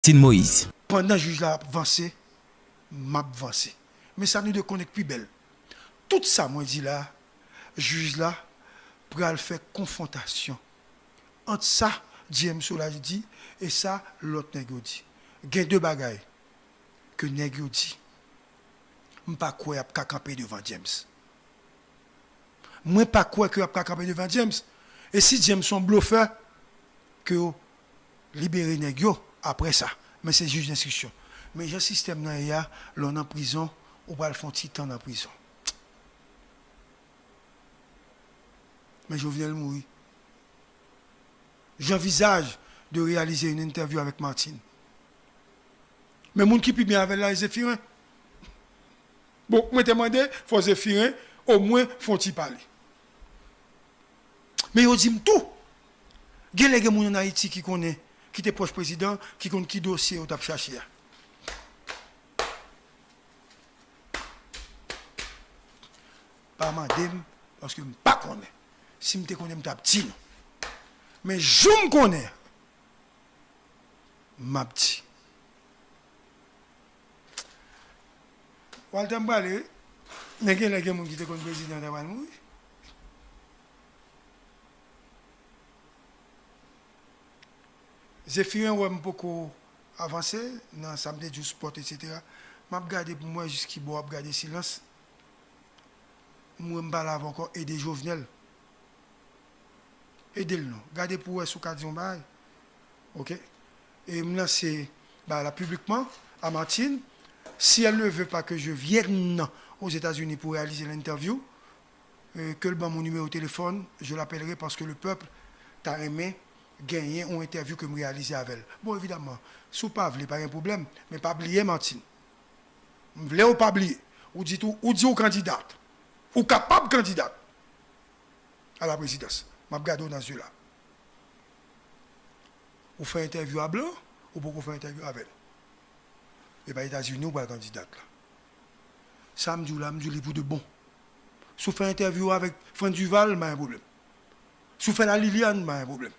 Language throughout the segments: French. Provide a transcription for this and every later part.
Martine Moïse. Pendant que le juge a avancé, m'a avancé. Mais ça nous de connaître plus belle. Tout ça, moi, dit là, juge là, pour faire confrontation. Entre ça, James Soulage dit, et ça, l'autre nègre dit. Il y a deux bagailles que nègre dit. Je ne sais pas quoi il a camper devant James. Moi, pas quoi que il a camper devant James. Et si James son bluffeur, que libérer nègre après ça. Mais c'est juge d'instruction. Mais le système là, il y a l'on en prison, ou pas le font petit temps en prison. Mais je viens de mourir. J'envisage de réaliser une interview avec Martine. Mais mon qui peut bien avec la Zéphirin. Bon, moi te demandé, faut Zéphirin, au moins font-ils parler. Mais ils disent tout. Il y a des gens en Haïti qui connaissent, qui était proche président, qui connaissent qui dossier au tap cherché. Pas madame, parce que je ne pas connais. Si je connais, je suis petit. Mais je me connais. Ma petit. Walter Mbale, il y a des gens qui te connaissent président de la mourir. J'ai fait un peu avancé dans samedi du sport, etc. Je vais regarder pour moi jusqu'à boire, regarder silence. Je vais parler encore aider Jovenel. Aidez-le nous. Regardez pour eux sous Cadion Bay. OK? Et me lancer là publiquement à Martine. Si elle ne veut pas que je vienne aux États-Unis pour réaliser l'interview, que le bon mon numéro de téléphone, je l'appellerai parce que le peuple t'a aimé gagner une interview que je réalisé avec elle. Bon, évidemment, si vous ne voulez pas, pas un problème, mais pas oublier Martine. Vous voulez ou pas oublier. Ou dit aux candidate, ou capable candidate à la présidence. Je vais regarder dans ce là. Vous faites une interview à Blanc, ou pour vous faire une interview avec elle. Et bien, les États-Unis, ou pas candidate là. Ça me dit là, je dis pour de bon. Si vous faites une interview avec Franck Duval, il y a un problème. Si vous faites la Liliane, il y a un problème.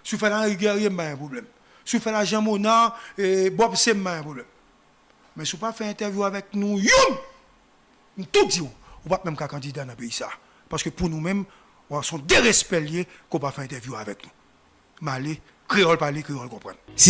Si vous faites la Henri Guerrier, il y a un problème. Si vous faites la Jean Monard, et Bob Sem, il y a un problème. Mais si vous ne faites pas une interview avec nous, tout dit, vous ne pouvez pas même qu'un candidat dans le pays ça. Parce que pour nous-mêmes, on sont des respects liés qu'on ne peut pas faire une interview avec nous. Mais allez, créole parler, créole comprendre.